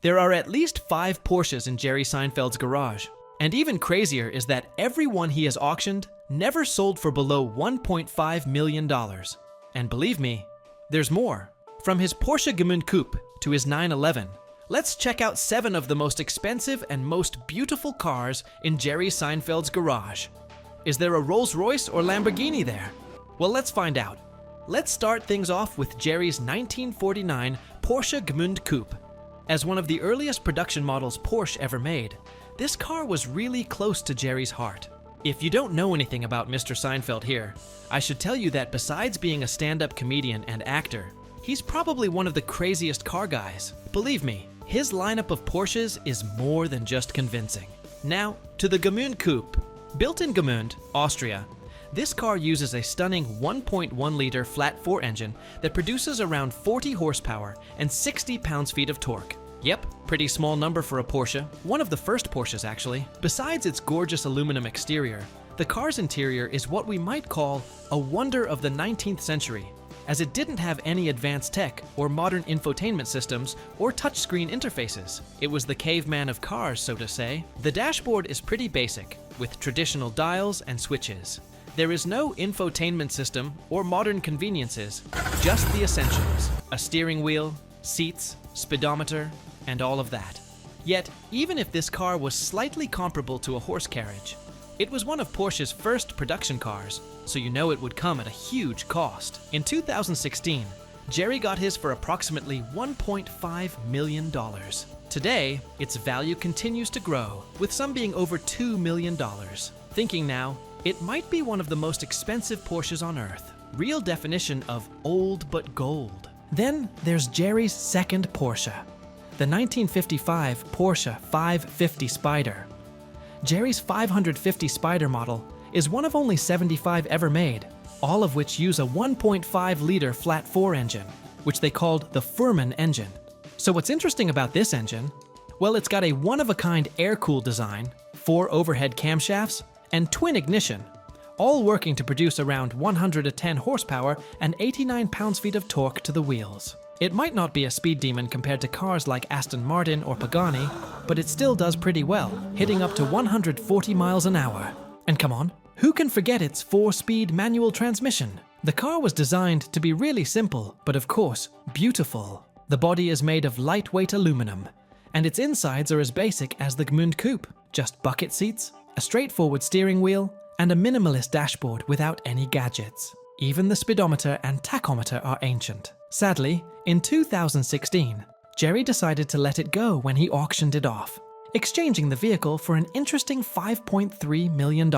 There are at least 5 Porsches in Jerry Seinfeld's garage. And even crazier is that every one he has auctioned never sold for below $1.5 million. And believe me, there's more. From his Porsche Gemünd Coupe to his 911, let's check out 7 of the most expensive and most beautiful cars in Jerry Seinfeld's garage. Is there a Rolls-Royce or Lamborghini there? Well, let's find out. Let's start things off with Jerry's 1949 Porsche Gemünd Coupe. As one of the earliest production models Porsche ever made, this car was really close to Jerry's heart. If you don't know anything about Mr. Seinfeld here, I should tell you that besides being a stand-up comedian and actor, he's probably one of the craziest car guys. Believe me, his lineup of Porsches is more than just convincing. Now, to the Gemünd Coupe. Built in Gemünd, Austria, this car uses a stunning 1.1-liter flat-4 engine that produces around 40 horsepower and 60 pounds-feet of torque. Yep, pretty small number for a Porsche, one of the first Porsches actually. Besides its gorgeous aluminum exterior, the car's interior is what we might call a wonder of the 19th century, as it didn't have any advanced tech or modern infotainment systems or touchscreen interfaces. It was the caveman of cars, so to say. The dashboard is pretty basic, with traditional dials and switches. There is no infotainment system or modern conveniences, just the essentials: a steering wheel, seats, speedometer, and all of that. Yet, even if this car was slightly comparable to a horse carriage, it was one of Porsche's first production cars, so you know it would come at a huge cost. In 2016, Jerry got his for approximately $1.5 million. Today, its value continues to grow, with some being over $2 million. Thinking now, it might be one of the most expensive Porsches on Earth. Real definition of old but gold. Then there's Jerry's second Porsche, the 1955 Porsche 550 Spyder. Jerry's 550 Spyder model is one of only 75 ever made, all of which use a 1.5-liter flat-4 engine, which they called the Fuhrmann engine. So what's interesting about this engine? Well, it's got a one-of-a-kind air-cooled design, 4 overhead camshafts, and twin ignition, all working to produce around 110 horsepower and 89 pounds-feet of torque to the wheels. It might not be a speed demon compared to cars like Aston Martin or Pagani, but it still does pretty well, hitting up to 140 miles an hour. And come on, who can forget its 4-speed manual transmission? The car was designed to be really simple, but of course, beautiful. The body is made of lightweight aluminum, and its insides are as basic as the Gemünd Coupe, just bucket seats, a straightforward steering wheel, and a minimalist dashboard without any gadgets. Even the speedometer and tachometer are ancient. Sadly, in 2016, Jerry decided to let it go when he auctioned it off, exchanging the vehicle for an interesting $5.3 million.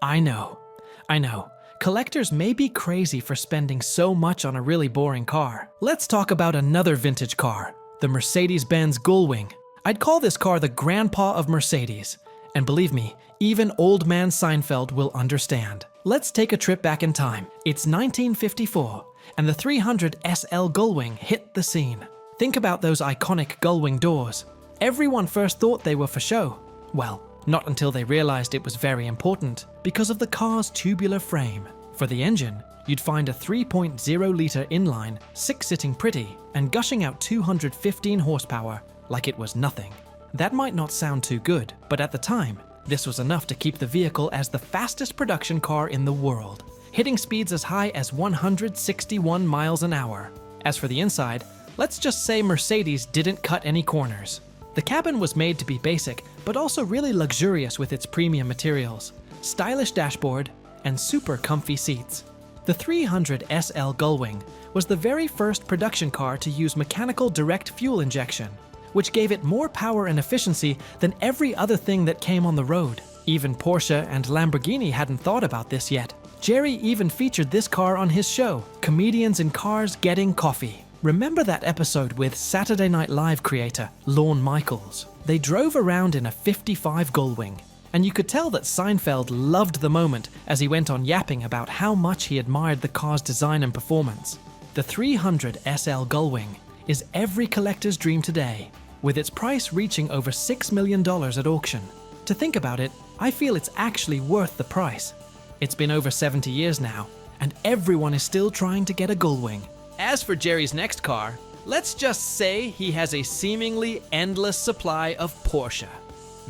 I know. Collectors may be crazy for spending so much on a really boring car. Let's talk about another vintage car, the Mercedes-Benz Gullwing. I'd call this car the grandpa of Mercedes. And believe me, even old man Seinfeld will understand. Let's take a trip back in time. It's 1954, and the 300 SL Gullwing hit the scene. Think about those iconic Gullwing doors. Everyone first thought they were for show. Well, not until they realized it was very important, because of the car's tubular frame. For the engine, you'd find a 3.0-liter inline, 6-sitting pretty, and gushing out 215 horsepower like it was nothing. That might not sound too good, but at the time, this was enough to keep the vehicle as the fastest production car in the world, hitting speeds as high as 161 miles an hour. As for the inside, let's just say Mercedes didn't cut any corners. The cabin was made to be basic, but also really luxurious with its premium materials, stylish dashboard, and super comfy seats. The 300 SL Gullwing was the very first production car to use mechanical direct fuel injection, which gave it more power and efficiency than every other thing that came on the road. Even Porsche and Lamborghini hadn't thought about this yet. Jerry even featured this car on his show, Comedians in Cars Getting Coffee. Remember that episode with Saturday Night Live creator Lorne Michaels? They drove around in a 55 Gullwing, and you could tell that Seinfeld loved the moment as he went on yapping about how much he admired the car's design and performance. The 300 SL Gullwing is every collector's dream today, with its price reaching over $6 million at auction. To think about it, I feel it's actually worth the price. It's been over 70 years now, and everyone is still trying to get a Gullwing. As for Jerry's next car, Let's just say he has a seemingly endless supply of Porsche.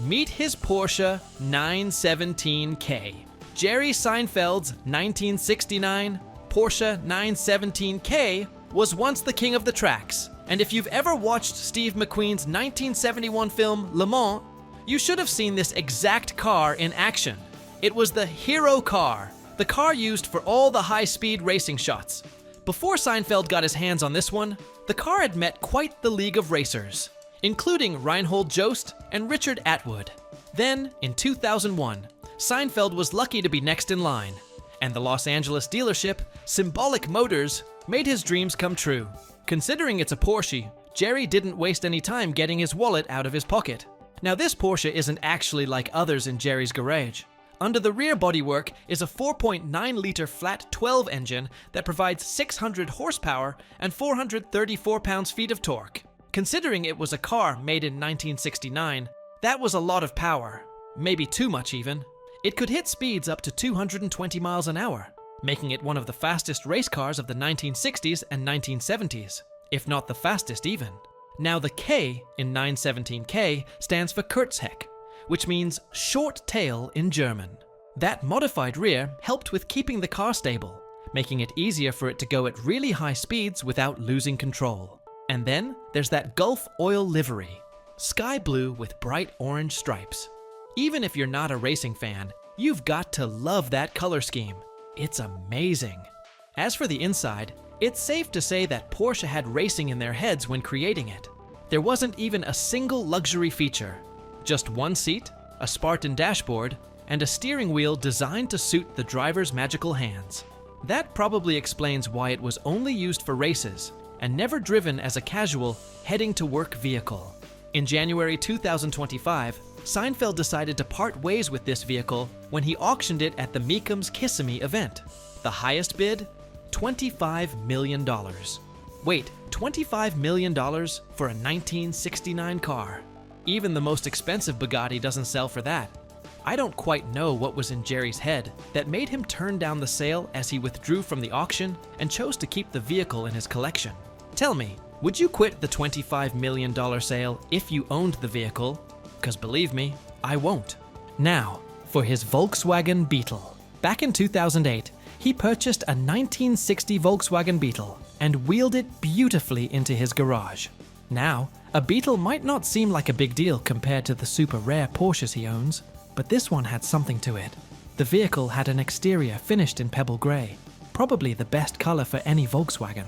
Meet his Porsche 917K. Jerry Seinfeld's 1969 Porsche 917K was once the king of the tracks. And if you've ever watched Steve McQueen's 1971 film Le Mans, you should have seen this exact car in action. It was the hero car, the car used for all the high-speed racing shots. Before Seinfeld got his hands on this one, the car had met quite the league of racers, including Reinhold Jost and Richard Atwood. Then, in 2001, Seinfeld was lucky to be next in line, and the Los Angeles dealership, Symbolic Motors, made his dreams come true. Considering it's a Porsche, Jerry didn't waste any time getting his wallet out of his pocket. Now this Porsche isn't actually like others in Jerry's garage. Under the rear bodywork is a 4.9-liter flat 12 engine that provides 600 horsepower and 434 pounds-feet of torque. Considering it was a car made in 1969, that was a lot of power, maybe too much even. It could hit speeds up to 220 miles an hour, making it one of the fastest race cars of the 1960s and 1970s, if not the fastest even. Now the K in 917K stands for Kurzheck, which means short tail in German. That modified rear helped with keeping the car stable, making it easier for it to go at really high speeds without losing control. And then there's that Gulf oil livery, sky blue with bright orange stripes. Even if you're not a racing fan, you've got to love that color scheme. It's amazing. As for the inside, it's safe to say that Porsche had racing in their heads when creating it. There wasn't even a single luxury feature. Just one seat, a Spartan dashboard, and a steering wheel designed to suit the driver's magical hands. That probably explains why it was only used for races and never driven as a casual, heading-to-work vehicle. In January 2025, Seinfeld decided to part ways with this vehicle when he auctioned it at the Meekums Kissimmee event. The highest bid? $25 million. Wait, $25 million for a 1969 car? Even the most expensive Bugatti doesn't sell for that. I don't quite know what was in Jerry's head that made him turn down the sale as he withdrew from the auction and chose to keep the vehicle in his collection. Tell me, would you quit the $25 million sale if you owned the vehicle? Because believe me, I won't. Now, for his Volkswagen Beetle. Back in 2008, he purchased a 1960 Volkswagen Beetle and wheeled it beautifully into his garage. Now, a Beetle might not seem like a big deal compared to the super rare Porsches he owns, but this one had something to it. The vehicle had an exterior finished in pebble gray, probably the best color for any Volkswagen.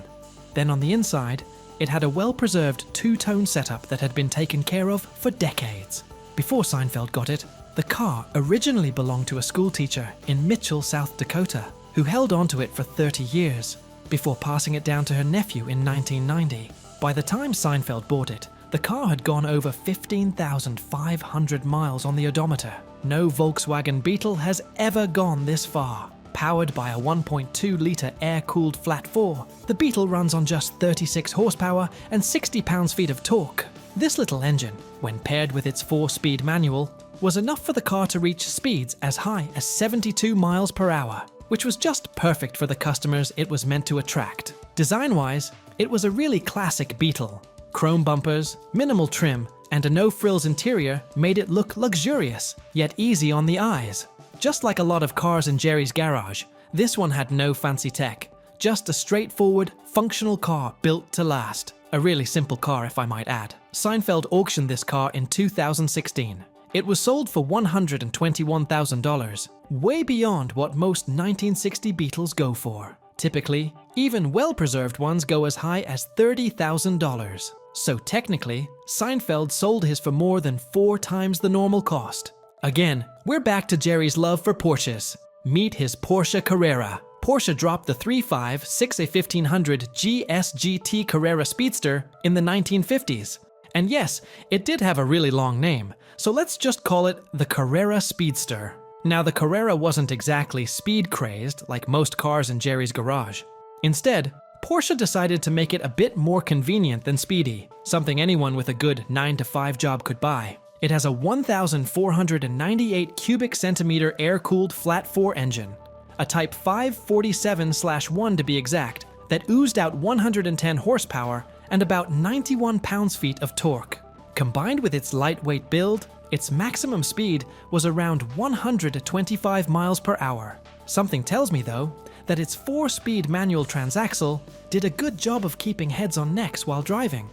Then on the inside, it had a well-preserved two-tone setup that had been taken care of for decades. Before Seinfeld got it, the car originally belonged to a schoolteacher in Mitchell, South Dakota, who held onto it for 30 years, before passing it down to her nephew in 1990. By the time Seinfeld bought it, the car had gone over 15,500 miles on the odometer. No Volkswagen Beetle has ever gone this far. Powered by a 1.2-litre air-cooled flat 4, the Beetle runs on just 36 horsepower and 60 pounds-feet of torque. This little engine, when paired with its 4-speed manual, was enough for the car to reach speeds as high as 72 miles per hour, which was just perfect for the customers it was meant to attract. Design-wise, it was a really classic Beetle. Chrome bumpers, minimal trim, and a no-frills interior made it look luxurious, yet easy on the eyes. Just like a lot of cars in Jerry's garage, this one had no fancy tech, just a straightforward, functional car built to last. A really simple car, if I might add. Seinfeld auctioned this car in 2016. It was sold for $121,000, way beyond what most 1960 Beetles go for. Typically, even well-preserved ones go as high as $30,000. So technically, Seinfeld sold his for more than 4 times the normal cost. Again, we're back to Jerry's love for Porsches. Meet his Porsche Carrera. Porsche dropped the 3.5 6A1500 GSGT Carrera Speedster in the 1950s. And yes, it did have a really long name, so let's just call it the Carrera Speedster. Now, the Carrera wasn't exactly speed-crazed like most cars in Jerry's garage. Instead, Porsche decided to make it a bit more convenient than speedy, something anyone with a good 9-to-5 job could buy. It has a 1,498 cubic centimeter air-cooled flat 4 engine, a Type 547/1 to be exact, that oozed out 110 horsepower and about 91 pounds-feet of torque. Combined with its lightweight build, its maximum speed was around 125 miles per hour. Something tells me, though, that its 4-speed manual transaxle did a good job of keeping heads on necks while driving.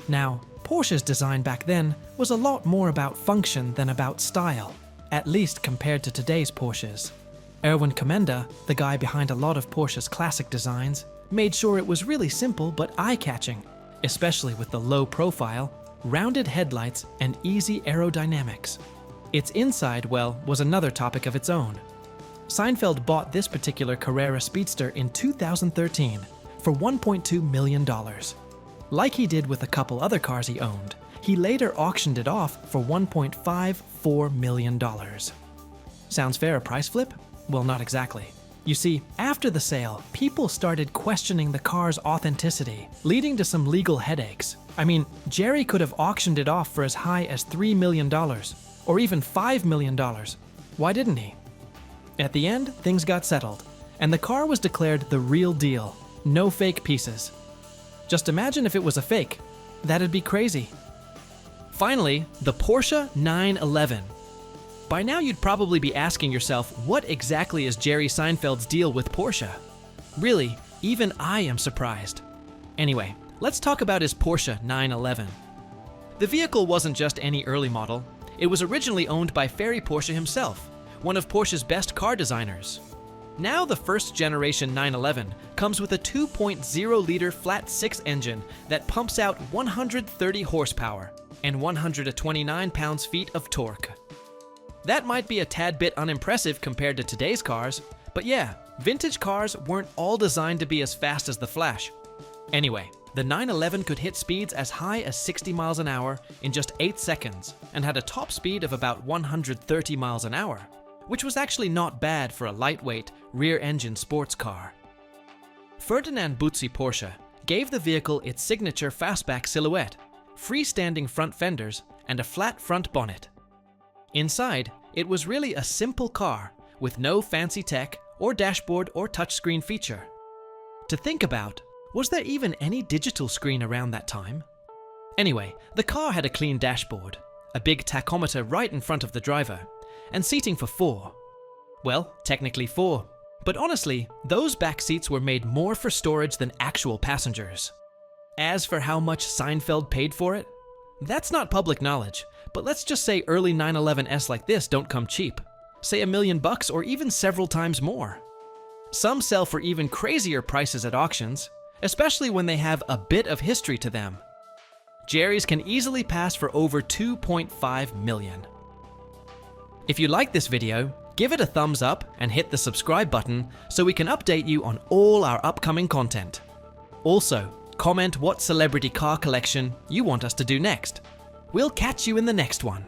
Now, Porsche's design back then was a lot more about function than about style, at least compared to today's Porsches. Erwin Kommenda, the guy behind a lot of Porsche's classic designs, made sure it was really simple but eye-catching, especially with the low profile, rounded headlights, and easy aerodynamics. Its inside, well, was another topic of its own. Seinfeld bought this particular Carrera Speedster in 2013 for $1.2 million. Like he did with a couple other cars he owned, he later auctioned it off for $1.54 million. Sounds fair, a price flip? Well, not exactly. You see, after the sale, people started questioning the car's authenticity, leading to some legal headaches. I mean, Jerry could have auctioned it off for as high as $3 million, or even $5 million. Why didn't he? At the end, things got settled, and the car was declared the real deal. No fake pieces. Just imagine if it was a fake. That'd be crazy. Finally, the Porsche 911. By now you'd probably be asking yourself, what exactly is Jerry Seinfeld's deal with Porsche? Really, even I am surprised. Anyway, let's talk about his Porsche 911. The vehicle wasn't just any early model. It was originally owned by Ferry Porsche himself, one of Porsche's best car designers. Now the first generation 911 comes with a 2.0-liter flat-six engine that pumps out 130 horsepower and 129 pounds-feet of torque. That might be a tad bit unimpressive compared to today's cars, but yeah, vintage cars weren't all designed to be as fast as the Flash. Anyway, the 911 could hit speeds as high as 60 miles an hour in just 8 seconds and had a top speed of about 130 miles an hour, which was actually not bad for a lightweight, rear-engine sports car. Ferdinand Buzzi Porsche gave the vehicle its signature fastback silhouette, freestanding front fenders, and a flat front bonnet. Inside, it was really a simple car with no fancy tech or dashboard or touchscreen feature. To think about, was there even any digital screen around that time? Anyway, the car had a clean dashboard, a big tachometer right in front of the driver, and seating for 4. Well, technically 4, but honestly, those back seats were made more for storage than actual passengers. As for how much Seinfeld paid for it, that's not public knowledge, but let's just say early 911s like this don't come cheap. Say $1 million or even several times more. Some sell for even crazier prices at auctions, especially when they have a bit of history to them. Jerry's can easily pass for over $2.5 million. If you like this video, give it a thumbs up and hit the subscribe button so we can update you on all our upcoming content. Also, comment what celebrity car collection you want us to do next. We'll catch you in the next one.